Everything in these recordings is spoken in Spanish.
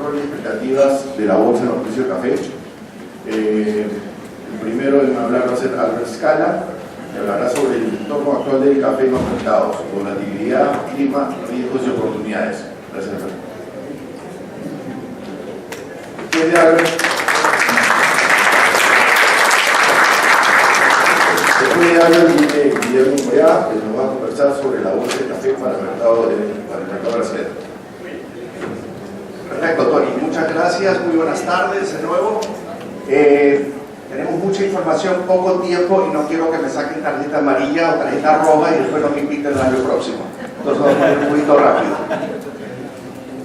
control y expectativas de la bolsa en los precios de café. El primero en hablar va a ser Albert Scala, que hablará sobre el entorno actual del café en los mercados, volatilidad, clima, riesgos y oportunidades. Gracias, Alberto. Después de Albert, viene Guillermo Moyá, que nos va a conversar sobre la bolsa de café para el mercado brasileño. Perfecto, Tony. Muchas gracias. Muy buenas tardes de nuevo. Tenemos mucha información, poco tiempo y no quiero que me saquen tarjeta amarilla o tarjeta roja y después no me inviten el año próximo. Entonces vamos a ir un poquito rápido.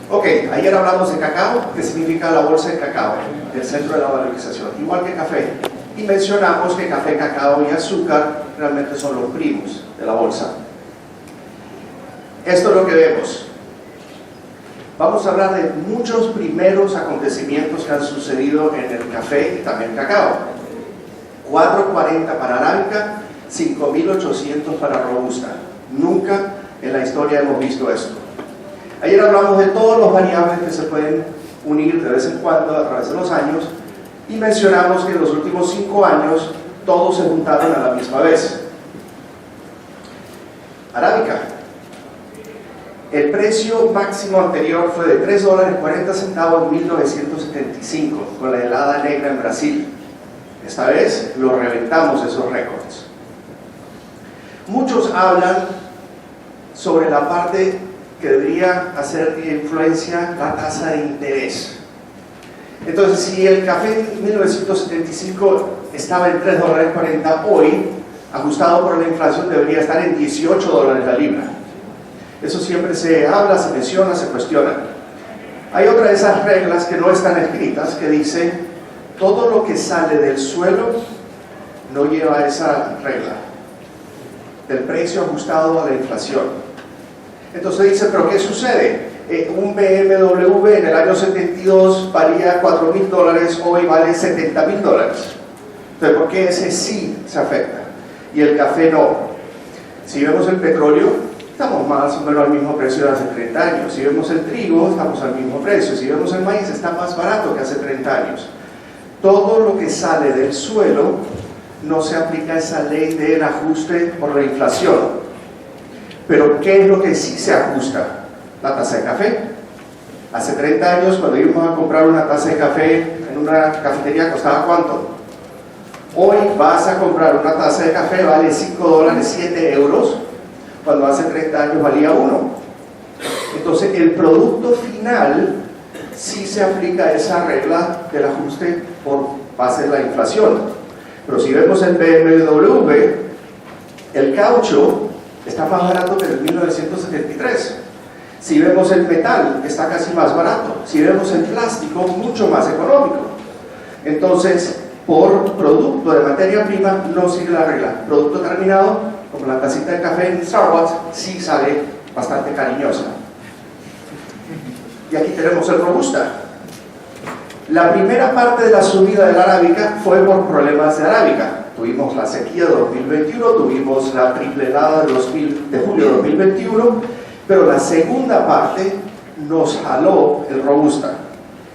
Ok, ayer hablamos de cacao, que significa la bolsa de cacao, el centro de la valorización, igual que café. Y mencionamos que café, cacao y azúcar realmente son los primos de la bolsa. Esto es lo que vemos. Vamos a hablar de muchos primeros acontecimientos que han sucedido en el café y también cacao. 4.40 para arábica, 5.800 para robusta. Nunca en la historia hemos visto esto. Ayer hablamos de todos los variables que se pueden unir de vez en cuando a través de los años y mencionamos que en los últimos 5 años todos se juntaron a la misma vez. Arábica. El precio máximo anterior fue de $3.40 en 1975 con la helada negra en Brasil. Esta vez lo reventamos esos récords. Muchos hablan sobre la parte que debería hacer influencia la tasa de interés. Entonces, si el café en 1975 estaba en $3.40, hoy, ajustado por la inflación, debería estar en $18 la libra. Eso siempre se habla, se menciona, se cuestiona. Hay otra de esas reglas que no están escritas que dice: todo lo que sale del suelo no lleva esa regla del precio ajustado a la inflación. Entonces dice, ¿pero qué sucede? Un BMW en el año 72 valía $4.000, hoy vale $70.000. Entonces, ¿por qué ese sí se afecta y el café no? Si vemos el petróleo, estamos más o menos al mismo precio de hace 30 años. Si vemos el trigo, estamos al mismo precio. Si vemos el maíz, está más barato que hace 30 años. Todo lo que sale del suelo no se aplica esa ley del ajuste por la inflación. Pero ¿qué es lo que sí se ajusta? La taza de café. Hace 30 años, cuando íbamos a comprar una taza de café en una cafetería, ¿costaba cuánto? Hoy vas a comprar una taza de café, vale $5, 7 euros, cuando hace 30 años valía 1. Entonces el producto final sí se aplica esa regla del ajuste por base de la inflación. Pero si vemos el BMW, el caucho está más barato que en 1973. Si vemos el metal, está casi más barato. Si vemos el plástico, mucho más económico. Entonces, por producto de materia prima no sigue la regla. Producto terminado, como la tacita de café en Starbucks, sí sale bastante cariñosa. Y aquí tenemos el robusta. La primera parte de la subida de la arábica fue por problemas de arábica. Tuvimos la sequía de 2021, tuvimos la triple helada de julio de 2021, pero la segunda parte nos jaló el robusta.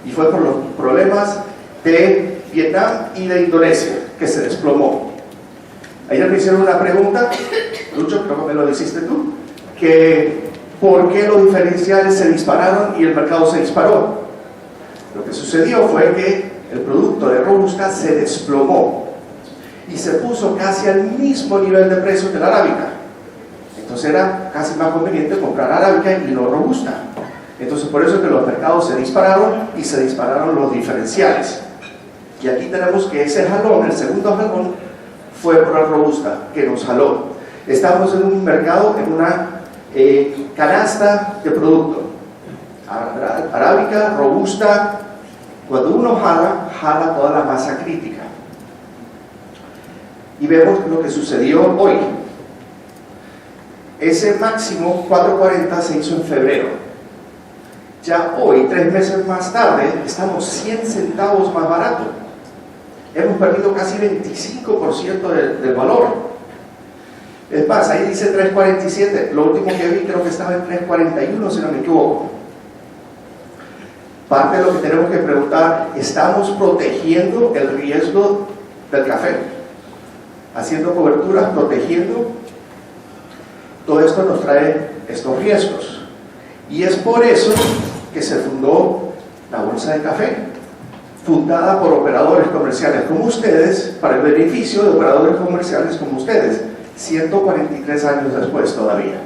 Y fue por los problemas de Vietnam y de Indonesia, que se desplomó. Ayer me hicieron una pregunta, Lucho, creo que me lo hiciste tú, que ¿por qué los diferenciales se dispararon y el mercado se disparó? Lo que sucedió fue que el producto de robusta se desplomó y se puso casi al mismo nivel de precio que la arábica. Entonces era casi más conveniente comprar arábica y no robusta. Entonces por eso es que los mercados se dispararon y se dispararon los diferenciales. Y aquí tenemos que ese jalón, el segundo jalón, fue por la robusta que nos jaló. Estamos en un mercado, en una canasta de producto. Arábica, robusta. Cuando uno jala toda la masa crítica. Y vemos lo que sucedió hoy. Ese máximo 4.40 se hizo en febrero. Ya hoy, 3 meses más tarde, estamos 100 centavos más barato. Hemos perdido casi 25% del valor. Es más, ahí dice 3.47. Lo último que vi creo que estaba en 3.41, si no me equivoco. Parte de lo que tenemos que preguntar, ¿estamos protegiendo el riesgo del café? Haciendo coberturas, protegiendo. Todo esto nos trae estos riesgos. Y es por eso que se fundó la Bolsa de Café, fundada por operadores comerciales como ustedes, para el beneficio de operadores comerciales como ustedes, 143 años después todavía.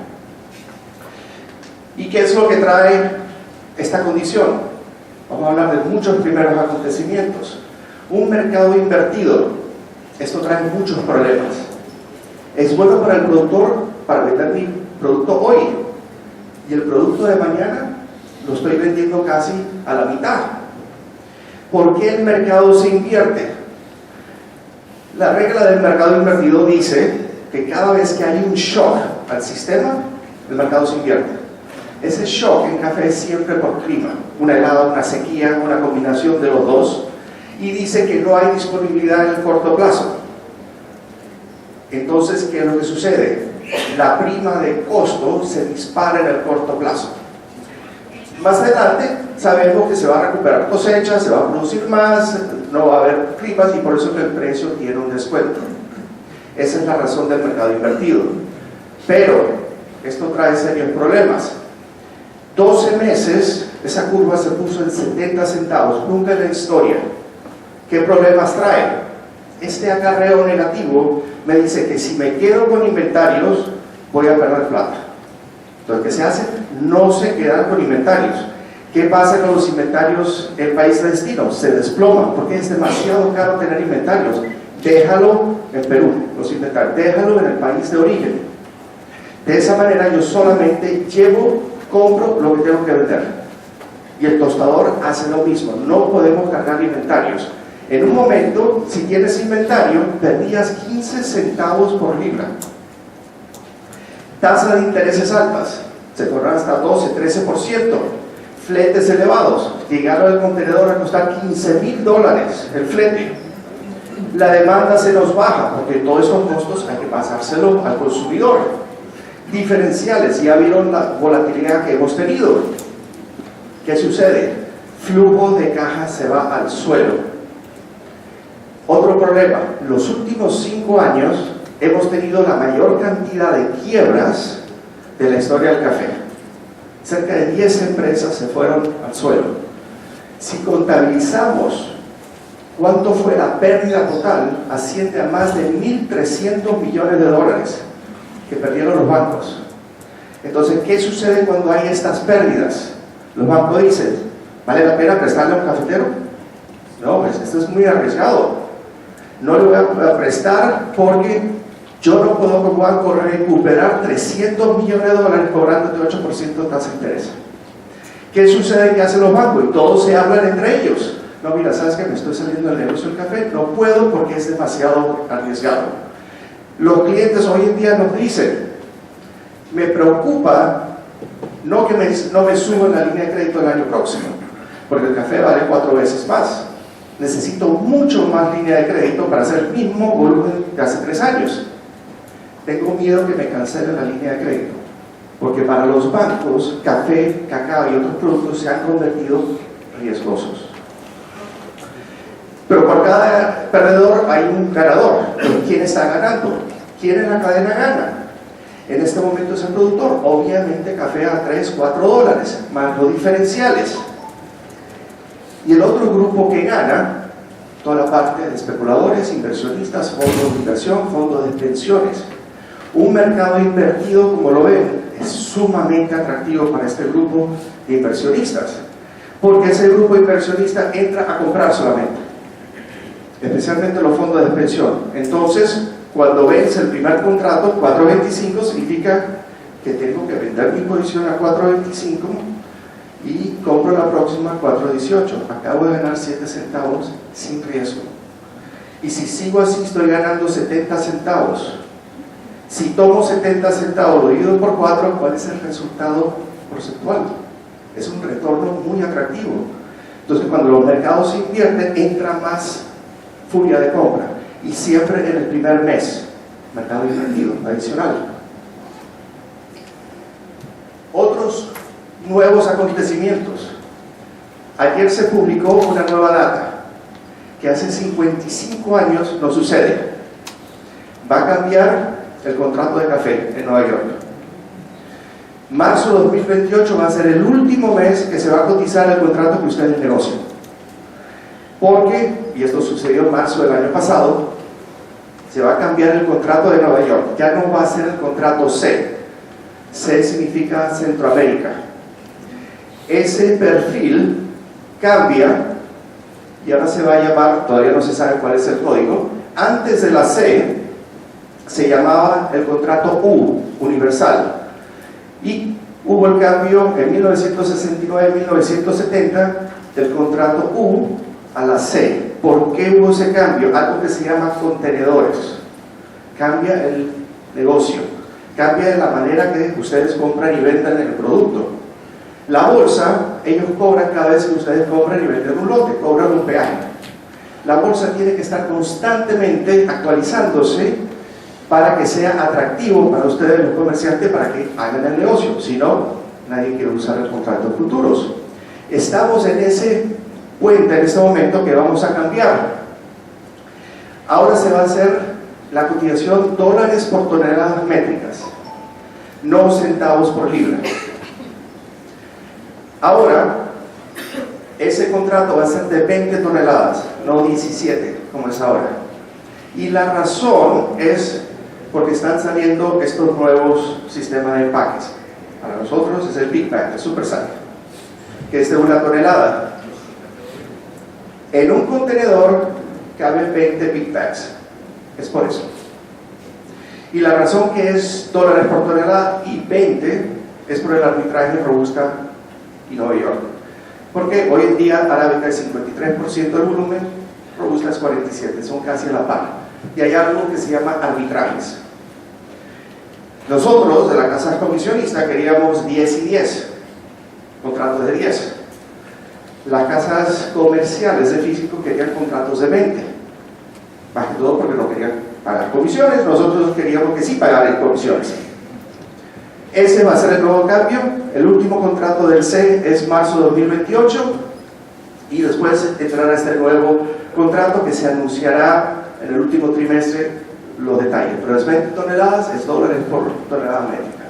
¿Y qué es lo que trae esta condición? Vamos a hablar de muchos primeros acontecimientos. Un mercado invertido, esto trae muchos problemas. Es bueno para el productor para vender mi producto hoy, y el producto de mañana lo estoy vendiendo casi a la mitad. ¿Por qué el mercado se invierte? La regla del mercado invertido dice que cada vez que hay un shock al sistema, el mercado se invierte. Ese shock en café es siempre por clima, una helada, una sequía, una combinación de los dos, y dice que no hay disponibilidad en el corto plazo. Entonces, ¿qué es lo que sucede? La prima de costo se dispara en el corto plazo. Más adelante sabemos que se va a recuperar cosecha, se va a producir más, no va a haber climas, y por eso que el precio tiene un descuento. Esa es la razón del mercado invertido. Pero esto trae serios problemas. 12 meses, esa curva se puso en 70 centavos, nunca en la historia. ¿Qué problemas trae? Este acarreo negativo me dice que si me quedo con inventarios, voy a perder plata. Entonces, ¿qué se hace? No se quedan con inventarios. ¿Qué pasa con los inventarios en país de destino? Se desploman, porque es demasiado caro tener inventarios. Déjalo en Perú, los inventarios, déjalo en el país de origen. De esa manera yo solamente compro lo que tengo que vender. Y el tostador hace lo mismo, no podemos cargar inventarios. En un momento, si tienes inventario, perdías 15 centavos por libra. Tasa de intereses altas, se fueron hasta 12, 13%. Fletes elevados, llegaron al contenedor a costar $15,000 el flete. La demanda se nos baja, porque todos esos costos hay que pasárselo al consumidor. Diferenciales, ya vieron la volatilidad que hemos tenido. ¿Qué sucede? Flujo de caja se va al suelo. Otro problema, los últimos 5 años hemos tenido la mayor cantidad de quiebras de la historia del café. Cerca de 10 empresas se fueron al suelo. Si contabilizamos cuánto fue la pérdida total, asciende a más de $1.300 millones que perdieron los bancos. Entonces, ¿qué sucede cuando hay estas pérdidas? Los bancos dicen, ¿vale la pena prestarle a un cafetero? No, pues esto es muy arriesgado. No le voy a prestar porque yo no puedo como banco recuperar $300 millones cobrándote 8% de tasa de interés. ¿Qué sucede? ¿Qué hacen los bancos? Y todos se hablan entre ellos. No, mira, ¿sabes qué? Me estoy saliendo del negocio del café, no puedo porque es demasiado arriesgado. Los clientes hoy en día nos dicen, me preocupa no que no me suban la línea de crédito el año próximo, porque el café vale 4 veces más. Necesito mucho más línea de crédito para hacer el mismo volumen que hace 3 años. Tengo miedo que me cancelen la línea de crédito, porque para los bancos, café, cacao y otros productos se han convertido riesgosos. Pero por cada perdedor hay un ganador. ¿Quién está ganando? ¿Quién en la cadena gana? En este momento es el productor. Obviamente café a $3, $4, más los diferenciales. Y el otro grupo que gana, toda la parte de especuladores, inversionistas, fondos de inversión, fondos de pensiones. Un mercado invertido, como lo ven, es sumamente atractivo para este grupo de inversionistas, porque ese grupo inversionista entra a comprar solamente, especialmente los fondos de pensión. Entonces, cuando vence el primer contrato, 4.25, significa que tengo que vender mi posición a 4.25 y compro la próxima a 4.18. Acabo de ganar 7 centavos sin riesgo. Y si sigo así, estoy ganando 70 centavos. Si tomo 70 centavos, lo divido por 4, ¿cuál es el resultado porcentual? Es un retorno muy atractivo. Entonces, cuando los mercados se invierten, entra más furia de compra. Y siempre en el primer mes, mercado invertido, adicional. Otros nuevos acontecimientos. Ayer se publicó una nueva data, que hace 55 años no sucede. Va a cambiar el contrato de café en Nueva York. Marzo de 2028 va a ser el último mes que se va a cotizar el contrato que ustedes negocian. Porque, y esto sucedió en marzo del año pasado, se va a cambiar el contrato de Nueva York. Ya no va a ser el contrato C. C significa Centroamérica. Ese perfil cambia y ahora se va a llamar, todavía no se sabe cuál es el código. Antes de la C se llamaba el contrato U, universal, y hubo el cambio en 1969-1970 del contrato U a la C. ¿Por qué hubo ese cambio? Algo que se llama contenedores. Cambia el negocio, cambia la manera que ustedes compran y venden el producto. La bolsa, ellos cobran cada vez que ustedes compran y venden un lote, cobran un peaje. La bolsa tiene que estar constantemente actualizándose para que sea atractivo para ustedes los comerciantes, para que hagan el negocio. Si no, nadie quiere usar el contrato de futuros. Estamos en ese puente en este momento que vamos a cambiar. Ahora se va a hacer la cotización dólares por toneladas métricas, no centavos por libra. Ahora, ese contrato va a ser de 20 toneladas, no 17, como es ahora. Y la razón es porque están saliendo estos nuevos sistemas de empaques. Para nosotros es el Big Bag, el Super Size, que es de 1 tonelada. En un contenedor caben 20 Big Bags. Es por eso. Y la razón que es dólares por tonelada y 20 es por el arbitraje Robusta y Nueva York. Porque hoy en día Arábica es 53% del volumen, Robusta es 47%, son casi a la par. Y hay algo que se llama arbitrajes. Nosotros, de la casa comisionista, queríamos 10 y 10, contratos de 10. Las casas comerciales de físico querían contratos de 20, más que todo porque no querían pagar comisiones. Nosotros queríamos que sí pagaran comisiones. Ese va a ser el nuevo cambio. El último contrato del C es marzo de 2028 y después entrará este nuevo contrato que se anunciará en el último trimestre los detalles, pero es 20 toneladas, es dólares por tonelada métrica.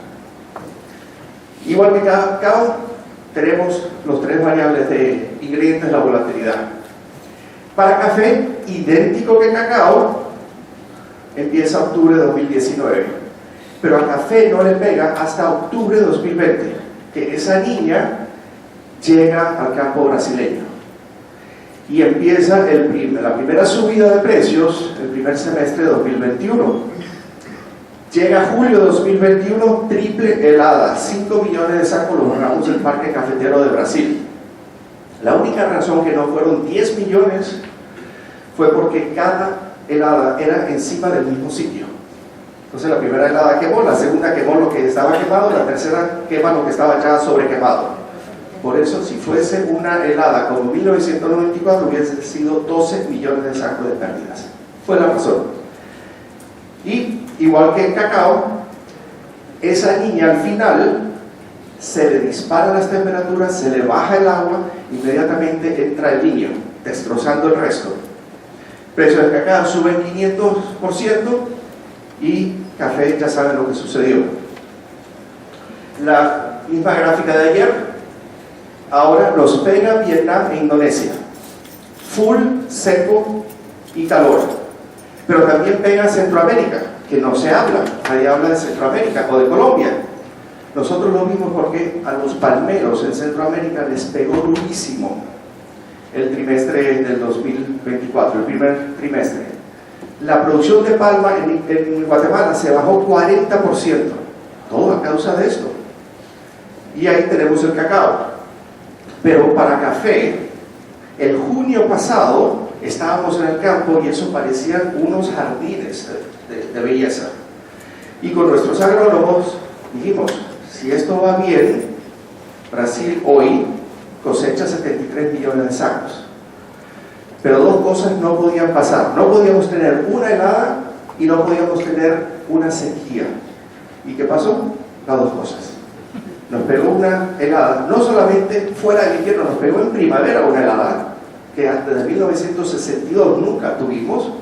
Igual que cacao, tenemos los 3 variables de ingredientes, la volatilidad. Para café, idéntico que cacao, empieza octubre de 2019, pero a café no le pega hasta octubre de 2020, que esa niña llega al campo brasileño y empieza la primera subida de precios el primer semestre de 2021. Llega julio de 2021, triple helada, 5 millones de sacos los borramos del Parque Cafetero de Brasil. La única razón que no fueron 10 millones fue porque cada helada era encima del mismo sitio. Entonces la primera helada quemó, la segunda quemó lo que estaba quemado, la tercera quema lo que estaba ya sobrequemado. Por eso, si fuese una helada como 1994, hubiese sido 12 millones de sacos de pérdidas. Fue la razón. Y igual que el cacao, esa niña al final se le disparan las temperaturas, se le baja el agua, inmediatamente entra el niño, destrozando el resto. Precio del cacao sube en 500% y café, ya saben lo que sucedió. La misma gráfica de ayer. Ahora los pega Vietnam e Indonesia, full, seco y calor, pero también pega Centroamérica, que no se habla, nadie habla de Centroamérica o de Colombia. Nosotros lo vimos porque a los palmeros en Centroamérica les pegó durísimo el trimestre del 2024, el primer trimestre. La producción de palma en Guatemala se bajó 40%, todo a causa de esto. Y ahí tenemos el cacao. Pero para café, el junio pasado estábamos en el campo y eso parecían unos jardines de belleza. Y con nuestros agrónomos dijimos, si esto va bien, Brasil hoy cosecha 73 millones de sacos. Pero dos cosas no podían pasar. No podíamos tener una helada y no podíamos tener una sequía. ¿Y qué pasó? Las dos cosas. nos pegó una helada, no solamente fuera del invierno, nos pegó en primavera una helada, que antes de 1962 nunca tuvimos,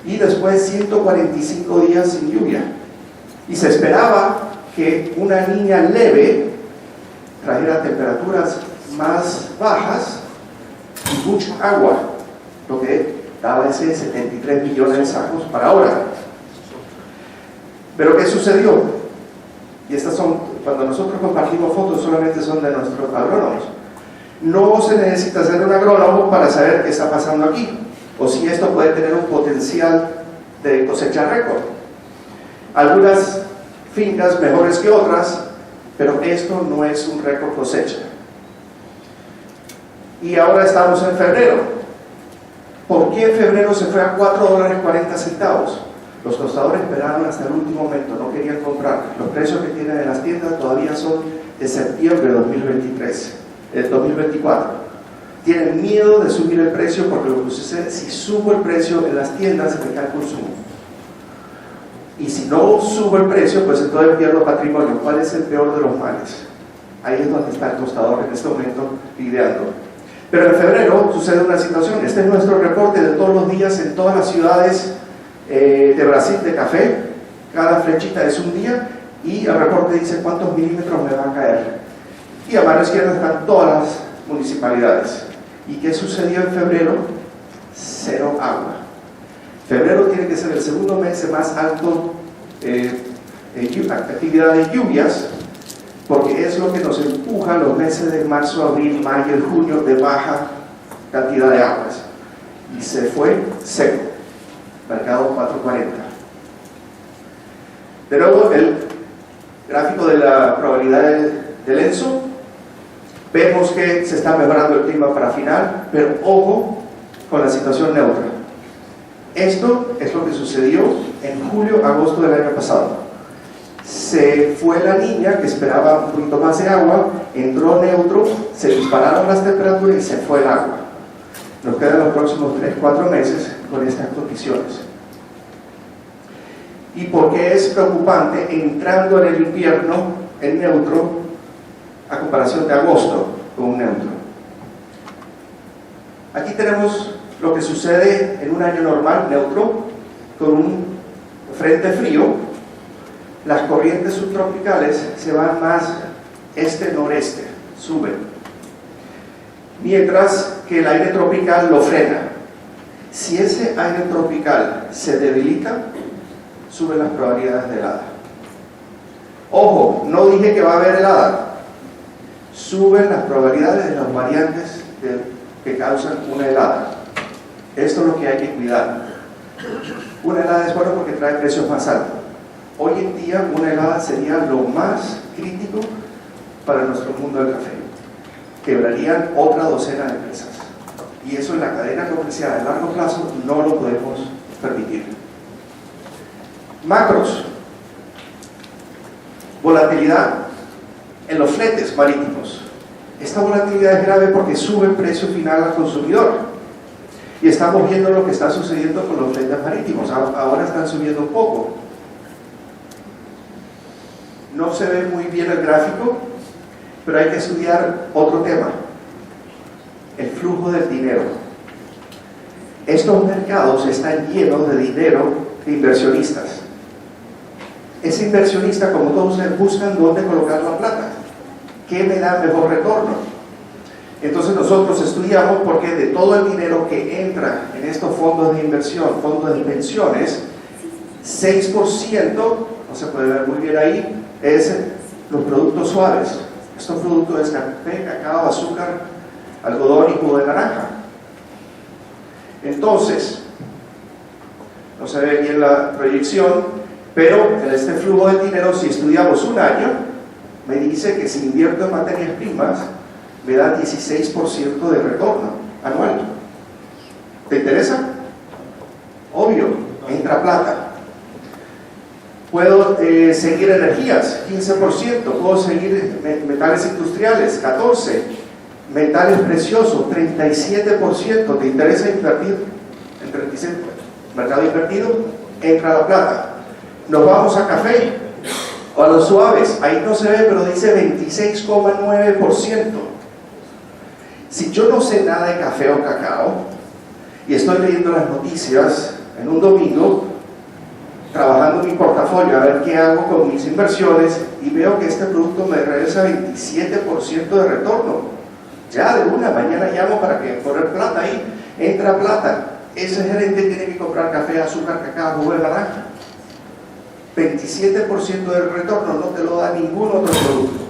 y después 145 días sin lluvia. Y se esperaba que una niña leve trajera temperaturas más bajas y mucha agua, lo que daba ese 73 millones de sacos para ahora. Pero ¿qué sucedió? Y estas son, cuando nosotros compartimos fotos, solamente son de nuestros agrónomos. No se necesita ser un agrónomo para saber qué está pasando aquí, o si esto puede tener un potencial de cosecha récord. Algunas fincas mejores que otras, pero esto no es un récord cosecha. Y ahora estamos en febrero. ¿Por qué en febrero se fue a $4.40? Los tostadores esperaron hasta el último momento, no querían comprar. Los precios que tienen en las tiendas todavía son de septiembre de 2024. Tienen miedo de subir el precio porque lo que sucede, si subo el precio en las tiendas, se me cae el consumo. Y si no subo el precio, pues entonces pierdo patrimonio. ¿Cuál es el peor de los males? Ahí es donde está el tostador en este momento lidiando. Pero en febrero sucede una situación. Este es nuestro reporte de todos los días en todas las ciudades de Brasil de café. Cada flechita es un día y el reporte dice cuántos milímetros me va a caer. Y a mano izquierda están todas las municipalidades. ¿Y qué sucedió en febrero? Cero agua. Febrero tiene que ser el segundo mes de más alto actividad de lluvias, porque es lo que nos empuja los meses de marzo, abril, mayo y junio de baja cantidad de aguas. Y se fue seco, marcado 4.40. De nuevo, el gráfico de la probabilidad del ENSO, vemos que se está mejorando el clima para final, pero ojo con la situación neutra. Esto es lo que sucedió en julio, agosto del año pasado. Se fue la niña que esperaba un poquito más de agua, entró neutro, se dispararon las temperaturas y se fue el agua. Nos quedan los próximos 3-4 meses con estas condiciones. ¿Y por qué es preocupante entrando en el invierno en neutro a comparación de agosto con un neutro? Aquí tenemos lo que sucede en un año normal, neutro, con un frente frío. Las corrientes subtropicales se van más este-noreste, suben, mientras que el aire tropical lo frena. Si ese aire tropical se debilita, suben las probabilidades de helada. Ojo, no dije que va a haber helada. Suben las probabilidades de las variantes que causan una helada. Esto es lo que hay que cuidar. Una helada es bueno porque trae precios más altos. Hoy en día una helada sería lo más crítico para nuestro mundo del café. Quebrarían otra docena de empresas. Y eso en la cadena comercial a largo plazo no lo podemos permitir. Macros. Volatilidad en los fletes marítimos. Esta volatilidad es grave porque sube el precio final al consumidor. Y estamos viendo lo que está sucediendo con los fletes marítimos. Ahora están subiendo un poco. No se ve muy bien el gráfico, pero hay que estudiar otro tema: el flujo del dinero. Estos mercados están llenos de dinero de inversionistas. Ese inversionista, como todos ustedes, buscan dónde colocar la plata. ¿Qué me da mejor retorno? Entonces nosotros estudiamos porque de todo el dinero que entra en estos fondos de inversión, fondos de pensiones, 6%, no se puede ver muy bien ahí, es los productos suaves. Estos productos es café, cacao, azúcar, algodón y jugo de naranja. Entonces, no se ve bien la proyección, pero en este flujo de dinero, si estudiamos un año, me dice que si invierto en materias primas, me da 16% de retorno anual. ¿Te interesa? Obvio, entra plata. Puedo seguir energías, 15%, puedo seguir metales industriales, 14%, metales preciosos, 37%. ¿Te interesa invertir en 37%? Mercado invertido, entra la plata. Nos vamos a café, O a los suaves, ahí no se ve, pero dice 26,9%. Si yo no sé nada de café o cacao y estoy leyendo las noticias en un domingo, trabajando en mi portafolio a ver qué hago con mis inversiones, y veo que este producto me regresa 27% de retorno, ya de una mañana llamo para que poner plata ahí, entra plata, ese gerente tiene que comprar café, azúcar, cacao, jugo de naranja. 27% del retorno no te lo da ningún otro producto.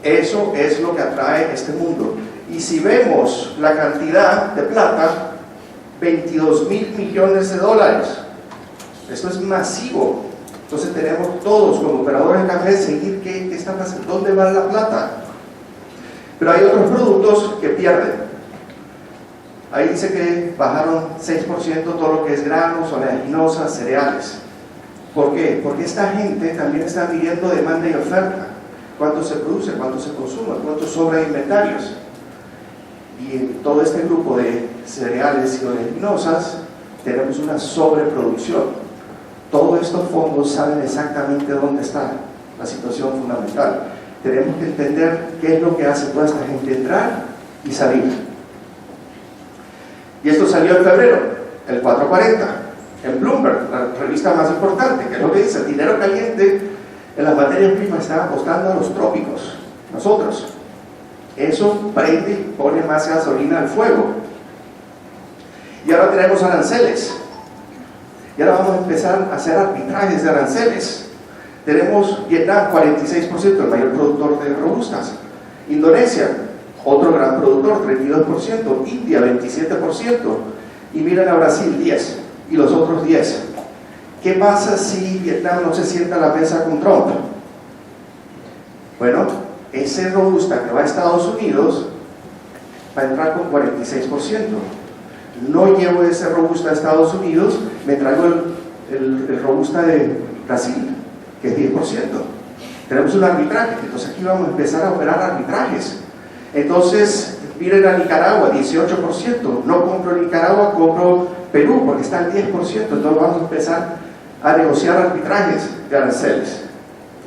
Eso es lo que atrae este mundo. Y si vemos la cantidad de plata, 22.000 millones de dólares. Esto es masivo. Entonces tenemos todos como operadores de café seguir qué está pasando, dónde va la plata. Pero hay otros productos que pierden. Ahí dice que bajaron 6% todo lo que es granos, oleaginosas, cereales. ¿Por qué? Porque esta gente también está midiendo demanda y oferta. Cuánto se produce, cuánto se consume, cuánto sobra de inventarios. Y en todo este grupo de cereales y oleaginosas tenemos una sobreproducción. Todos estos fondos saben exactamente dónde está la situación fundamental. Tenemos que entender qué es lo que hace toda esta gente entrar y salir. Y esto salió en febrero, el 440, en Bloomberg, la revista más importante, que es lo que dice: el dinero caliente en las materias primas está apostando a los trópicos, nosotros. Eso prende y pone más gasolina al fuego. Y ahora tenemos aranceles. Y ahora vamos a empezar a hacer arbitrajes de aranceles. Tenemos Vietnam, 46%, el mayor productor de robustas. Indonesia, otro gran productor, 32%. India, 27%. Y miren a Brasil, 10%. Y los otros 10%. ¿Qué pasa si Vietnam no se sienta a la mesa con Trump? Bueno, ese robusta que va a Estados Unidos va a entrar con 46%. No llevo ese robusta a Estados Unidos, me traigo el robusta de Brasil, que es 10%. Tenemos un arbitraje, entonces aquí vamos a empezar a operar arbitrajes. Entonces, miren a Nicaragua, 18%. No compro Nicaragua, compro Perú, porque está al 10%. Entonces vamos a empezar a negociar arbitrajes de aranceles.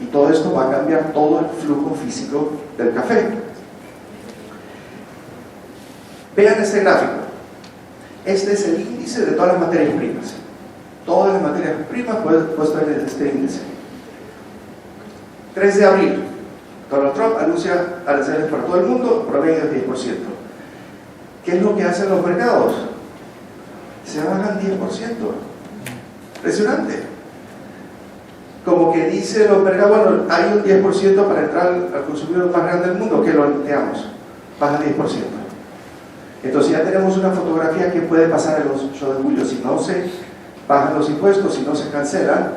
Y todo esto va a cambiar todo el flujo físico del café. Vean este gráfico. Este es el índice de todas las materias primas. Todas las materias primas puesto en este índice. 3 de abril, Donald Trump anuncia aranceles para todo el mundo, promedio del 10%. ¿Qué es lo que hacen los mercados? Se bajan 10%. Impresionante. Como que dice los mercados, bueno, hay un 10% para entrar al consumidor más grande del mundo, que lo empleamos, baja 10%. Entonces ya tenemos una fotografía que puede pasar en los 8 de julio. Si no se bajan los impuestos, si no se cancelan,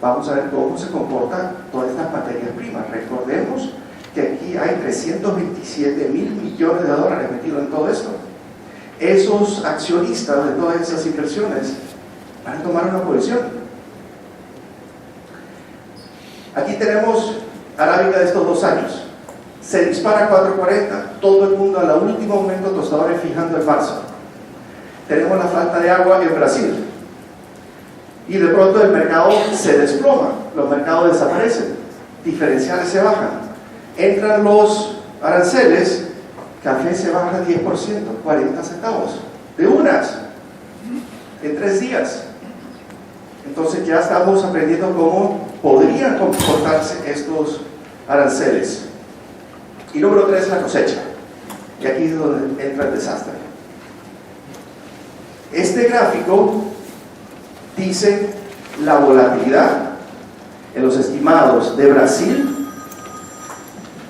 vamos a ver cómo se comportan todas estas materias primas. Recordemos que aquí hay 327.000 millones de dólares metidos en todo esto. Esos accionistas de todas esas inversiones van a tomar una posición. Aquí tenemos arábica de estos 2 años. Se dispara a 4.40, todo el mundo a la último momento tostadores fijando en marzo. Tenemos la falta de agua en Brasil. Y de pronto el mercado se desploma, los mercados desaparecen, diferenciales se bajan. Entran los aranceles, café se baja 10%, 40 centavos, de unas, en 3 días. Entonces ya estamos aprendiendo cómo podrían comportarse estos aranceles. Y número 3, la cosecha. Y aquí es donde entra el desastre. Este gráfico dice la volatilidad en los estimados de Brasil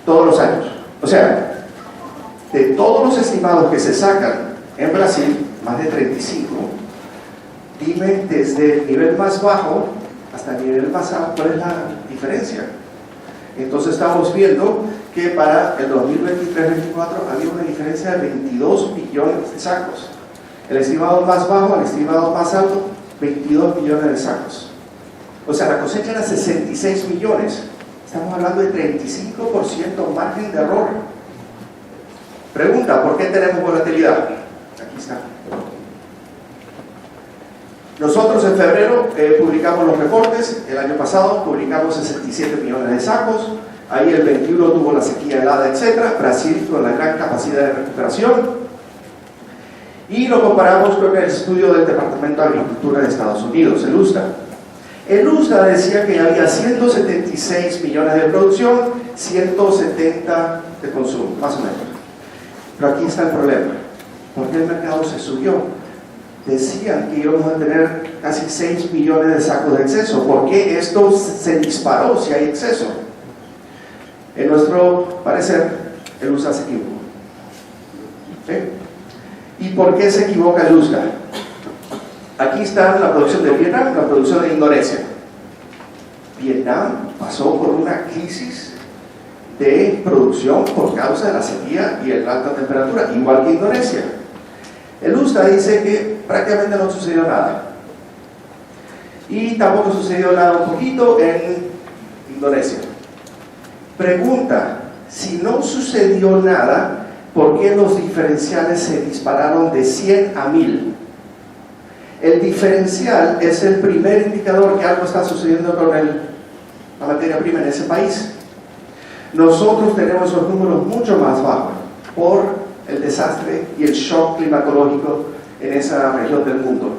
todos los años. O sea, de todos los estimados que se sacan en Brasil, más de 35, dime desde el nivel más bajo hasta el nivel más alto, ¿cuál es la diferencia? Entonces estamos viendo que para el 2023-2024 había una diferencia de 22 millones de sacos. El estimado más bajo al estimado más alto, 22 millones de sacos. O sea, la cosecha era 66 millones. Estamos hablando de 35% margen de error. Pregunta, ¿por qué tenemos volatilidad? Aquí está. Nosotros en febrero publicamos los reportes. El año pasado publicamos 67 millones de sacos. Ahí el 21 tuvo la sequía helada, etc. Brasil con la gran capacidad de recuperación. Y lo comparamos con el estudio del Departamento de Agricultura de Estados Unidos, el USDA. El USDA decía que había 176 millones de producción, 170 de consumo, más o menos. Pero aquí está el problema. ¿Por qué el mercado se subió? Decían que íbamos a tener casi 6 millones de sacos de exceso. ¿Por qué esto se disparó si hay exceso? En nuestro parecer, el USDA se equivocó. ¿Sí? ¿Y por qué se equivoca el USDA? Aquí está la producción de Vietnam, la producción de Indonesia. Vietnam pasó por una crisis de producción por causa de la sequía y la alta temperatura, igual que Indonesia. El USDA dice que prácticamente no sucedió nada. Y tampoco sucedió nada un poquito en Indonesia. Pregunta, si no sucedió nada, ¿por qué los diferenciales se dispararon de 100 a 1000? El diferencial es el primer indicador que algo está sucediendo con la materia prima en ese país. Nosotros tenemos esos números mucho más bajos por el desastre y el shock climatológico en esa región del mundo.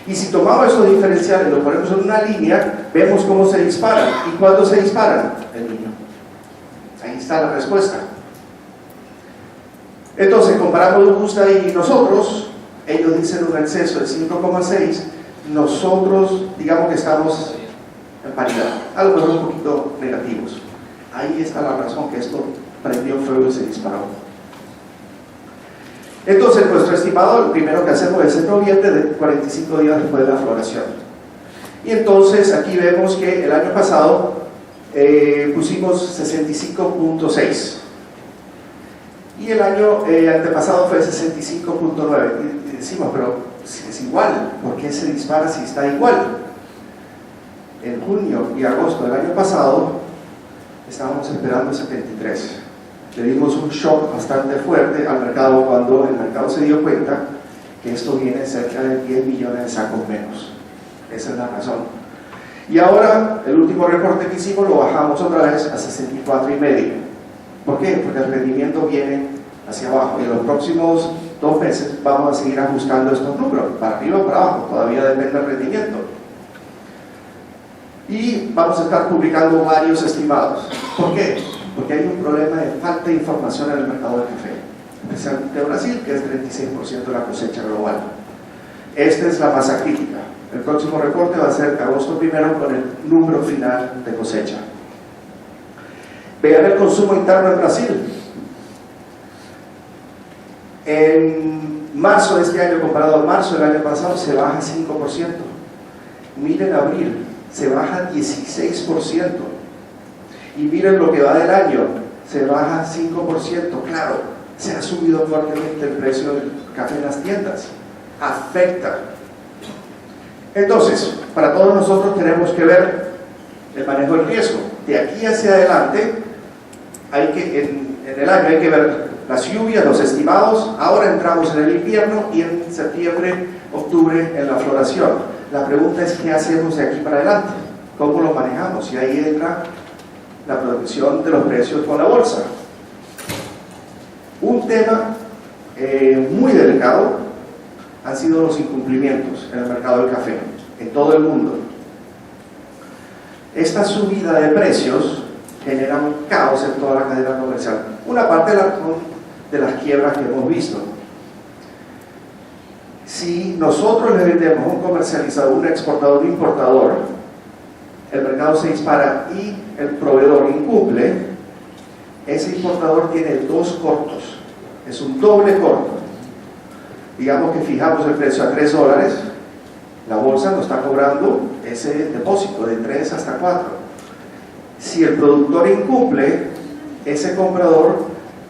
Y si tomamos esos diferenciales y los ponemos en una línea, vemos cómo se disparan. ¿Y cuándo se disparan? El niño. Ahí está la respuesta. Entonces, comparamos los USDA y nosotros. Ellos dicen un exceso de 5,6, nosotros digamos que estamos en paridad, algo un poquito negativos. Ahí está la razón que esto prendió fuego y se disparó. Entonces nuestro estimado, el primero que hacemos es en noviembre, de 45 días después de la floración. Y entonces aquí vemos que el año pasado pusimos 65.6 y el año antepasado fue 65.9. Y decimos, pero si es igual, ¿por qué se dispara si está igual? En junio y agosto del año pasado estábamos esperando 73. Le dimos un shock bastante fuerte al mercado cuando el mercado se dio cuenta que esto viene cerca de 10 millones de sacos menos. Esa es la razón. Y ahora, el último reporte que hicimos lo bajamos otra vez a 64,5. ¿Por qué? Porque el rendimiento viene hacia abajo y en los próximos 2 meses vamos a seguir ajustando estos números, para arriba o para abajo, todavía depende del rendimiento. Y vamos a estar publicando varios estimados. ¿Por qué? Porque hay un problema de falta de información en el mercado del café, especialmente en Brasil, que es 36% de la cosecha global. Esta es la masa crítica. El próximo reporte va a ser agosto 1 con el número final de cosecha. Vean el consumo interno en Brasil. En marzo de este año comparado a marzo del año pasado se baja 5%. Miren abril, se baja 16%. Y miren lo que va del año, se baja 5%. Claro, se ha subido fuertemente el precio del café en las tiendas. Afecta. Entonces, para todos nosotros tenemos que ver el manejo del riesgo. De aquí hacia adelante, hay que, en el año hay que ver las lluvias, los estimados. Ahora entramos en el invierno y en septiembre, octubre en la floración. La pregunta es, ¿qué hacemos de aquí para adelante? ¿Cómo lo manejamos? Y ahí entra la producción de los precios con la bolsa. Un tema muy delicado han sido los incumplimientos en el mercado del café, en todo el mundo. Esta subida de precios genera un caos en toda la cadena comercial. Una parte de las quiebras que hemos visto. Si nosotros le vendemos a un comercializador, un exportador, un importador, el mercado se dispara y el proveedor incumple, ese importador tiene 2 cortos, es un doble corto. Digamos que fijamos el precio a $3, la bolsa nos está cobrando ese depósito de 3 hasta 4. Si el productor incumple, ese comprador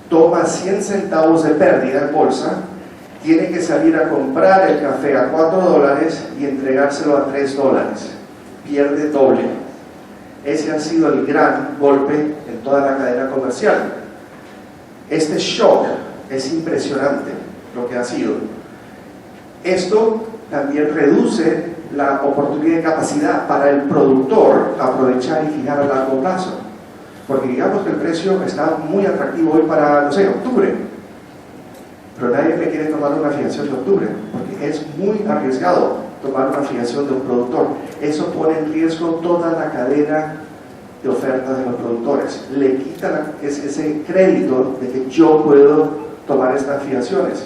toma 100 centavos de pérdida en bolsa, tiene que salir a comprar el café a $4 y entregárselo a $3. Pierde doble. Ese ha sido el gran golpe en toda la cadena comercial. Este shock es impresionante lo que ha sido. Esto también reduce la oportunidad de capacidad para el productor aprovechar y fijar a largo plazo. Porque digamos que el precio está muy atractivo hoy para, no sé, octubre, pero nadie me quiere tomar una fijación de octubre, porque es muy arriesgado tomar una fijación de un productor. Eso pone en riesgo toda la cadena de ofertas de los productores. Le quita ese crédito de que yo puedo tomar estas fijaciones.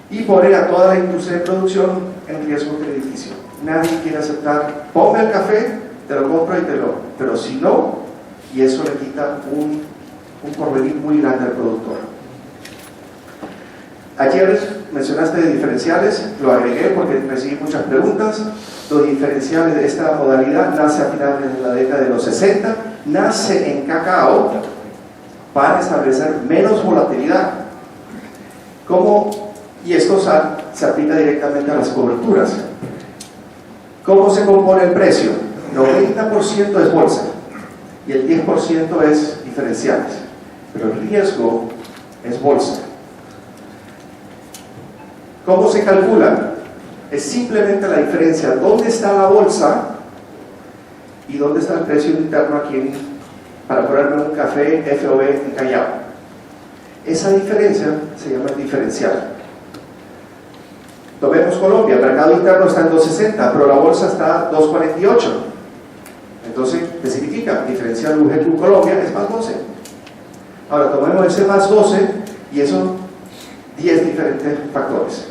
Y pone a toda la industria de producción en riesgo crediticio. Nadie quiere aceptar, ponme el café, te lo compro y te lo... Pero si no, y eso le quita un porvenir muy grande al productor. Ayer mencionaste de diferenciales, lo agregué porque recibí muchas preguntas. Los diferenciales de esta modalidad nace a finales de la década de los 60, nace en cacao para establecer menos volatilidad. Y esto se aplica directamente a las coberturas. ¿Cómo se compone el precio? 90% es bolsa y el 10% es diferenciales, pero el riesgo es bolsa. ¿Cómo se calcula? Es simplemente la diferencia dónde está la bolsa y dónde está el precio interno aquí para ponerme un café FOB en Callao. Esa diferencia se llama diferencial. Tomemos Colombia, el mercado interno está en 2.60, pero la bolsa está 2.48. Entonces, ¿qué significa? Diferencial UGQ Colombia es más 12. Ahora, tomemos ese más 12 y eso 10 diferentes factores.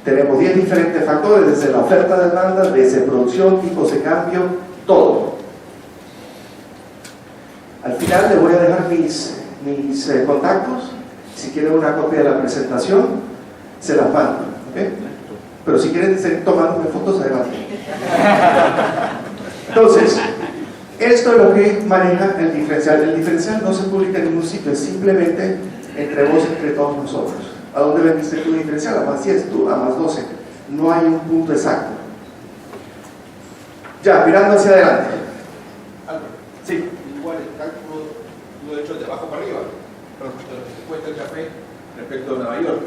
Tenemos 10 diferentes factores, desde la oferta-demanda, desde producción, tipos de cambio, todo. Al final les voy a dejar mis contactos. Si quieren una copia de la presentación, se las mando, ¿okay? Pero si quieren seguir tomándome fotos, adelante. Entonces, esto es lo que maneja el diferencial. El diferencial no se publica en ningún sitio, es simplemente entre vos, entre todos nosotros. ¿A dónde vendiste tu diferencial? A más 10, tú a más 12. No hay un punto exacto. Ya, mirando hacia adelante. Albert, Sí. igual el cálculo lo he hecho de abajo para arriba, respecto a lo que se cuesta el café respecto a Nueva York.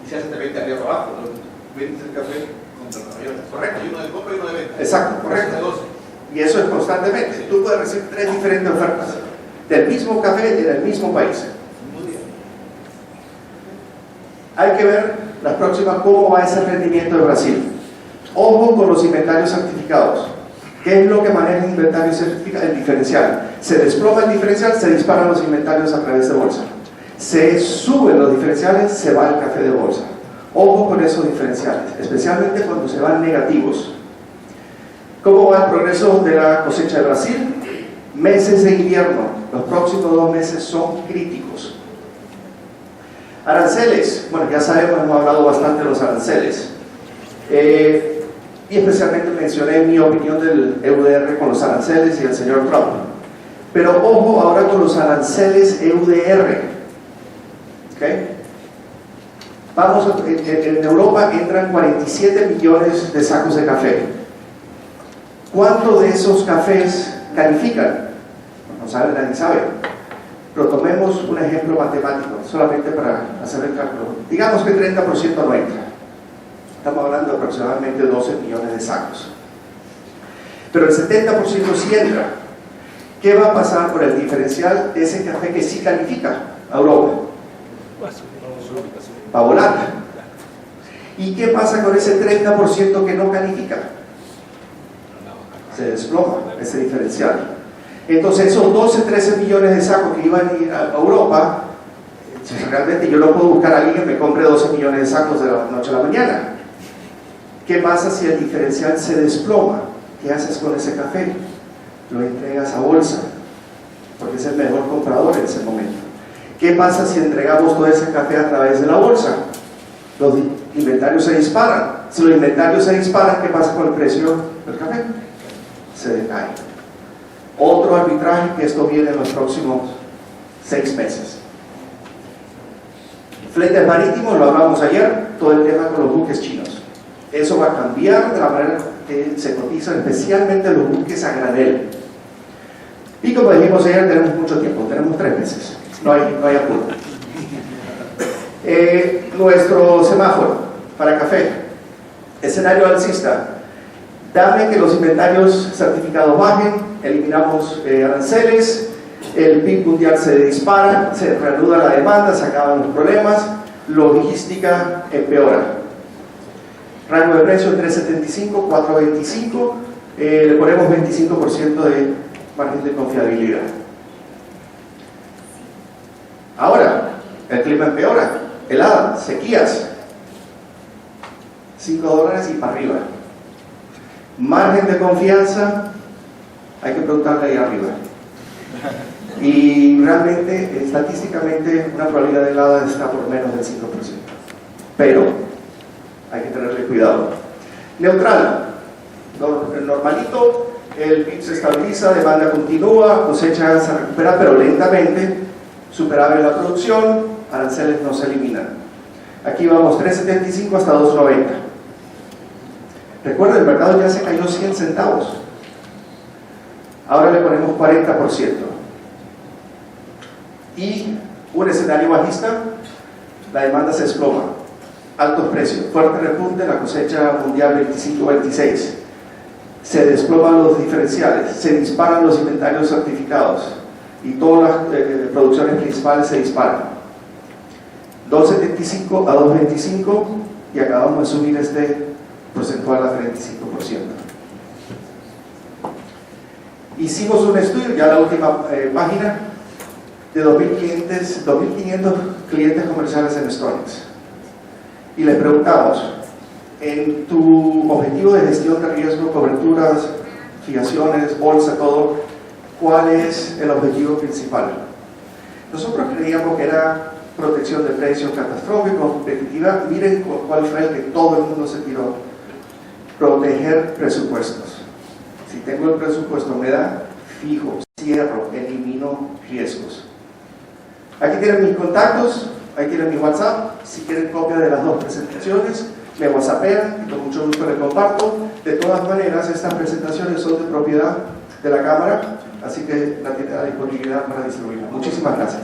Y se hace también de arriba para abajo, ¿no? Vendes el café contra Nueva York. Correcto, y uno de compra y uno de venta. Exacto, correcto. De 12. Y eso es constantemente. Tú puedes recibir 3 diferentes ofertas del mismo café y del mismo país. Muy bien. Hay que ver la próxima cómo va ese rendimiento de Brasil. Ojo con los inventarios certificados. ¿Qué es lo que maneja el inventario certificado? El diferencial. Se desploma el diferencial, se disparan los inventarios a través de bolsa. Se suben los diferenciales, se va el café de bolsa. Ojo con esos diferenciales, especialmente cuando se van negativos. ¿Cómo va el progreso de la cosecha de Brasil? Meses de invierno, los próximos 2 meses son críticos. Aranceles, bueno, ya sabemos, hemos hablado bastante de los aranceles. Y especialmente mencioné mi opinión del EUDR con los aranceles y el señor Trump. Pero ojo ahora con los aranceles EUDR. ¿Okay? En Europa entran 47 millones de sacos de café. ¿Cuántos de esos cafés califican? No sabe, nadie sabe. Pero tomemos un ejemplo matemático, solamente para hacer el cálculo. Digamos que 30% no entra. Estamos hablando de aproximadamente 12 millones de sacos. Pero el 70% sí entra. ¿Qué va a pasar por el diferencial de ese café que sí califica a Europa? Va a volar. ¿Y qué pasa con ese 30% que no califica? Se desploma ese diferencial. Entonces esos 12-13 millones de sacos que iban a ir a Europa, realmente yo no puedo buscar a alguien que me compre 12 millones de sacos de la noche a la mañana. ¿Qué pasa si el diferencial se desploma? ¿Qué haces con ese café? Lo entregas a bolsa, porque es el mejor comprador en ese momento. ¿Qué pasa si entregamos todo ese café a través de la bolsa? Los inventarios se disparan. Si los inventarios se disparan, ¿qué pasa con el precio del café? Se decae. Otro arbitraje, que esto viene en los próximos 6 meses. Fletes marítimos, lo hablamos ayer, todo el tema con los buques chinos. Eso va a cambiar de la manera que se cotizan, especialmente los buques a granel. Y como dijimos ayer, tenemos mucho tiempo, tenemos 3 meses, no hay apuro. Nuestro semáforo, para café. Escenario alcista. Dame que los inventarios certificados bajen, eliminamos aranceles, el PIB mundial se dispara, se reanuda la demanda, se acaban los problemas, logística empeora. Rango de precio 3.75, 4.25, le ponemos 25% de margen de confiabilidad. Ahora, el clima empeora, helada, sequías, $5 y para arriba. Margen de confianza, hay que preguntarle ahí arriba. Y realmente, estadísticamente, una probabilidad de helada está por menos del 5%. Pero hay que tenerle cuidado. Neutral, normalito, el PIB se estabiliza, demanda continúa, cosecha se recupera, pero lentamente, superable la producción, aranceles no se eliminan. Aquí vamos 3.75 hasta 2.90. Recuerden, el mercado ya se cayó 100 centavos. Ahora le ponemos 40%. Y un escenario bajista, la demanda se desploma. Altos precios, fuerte repunte, la cosecha mundial 25-26. Se desploman los diferenciales, se disparan los inventarios certificados y todas las producciones principales se disparan. 2.75 a 2.25 y acabamos de subir este porcentual a 35%. Hicimos un estudio, ya la última página, de 2.500 clientes comerciales en Stonex. Y les preguntamos, en tu objetivo de gestión de riesgo, coberturas, fijaciones, bolsa, todo, ¿cuál es el objetivo principal? Nosotros creíamos que era protección de precios catastrófico, competitiva. Miren cuál fue el que todo el mundo se tiró: proteger presupuestos. Si tengo el presupuesto, me da, fijo, cierro, elimino riesgos. Aquí tienen mis contactos, ahí tienen mi WhatsApp. Si quieren copia de las dos presentaciones, me whatsappean y con mucho gusto les comparto. De todas maneras, estas presentaciones son de propiedad de la Cámara, así que la tiene a disponibilidad para distribuirla. Muchísimas gracias.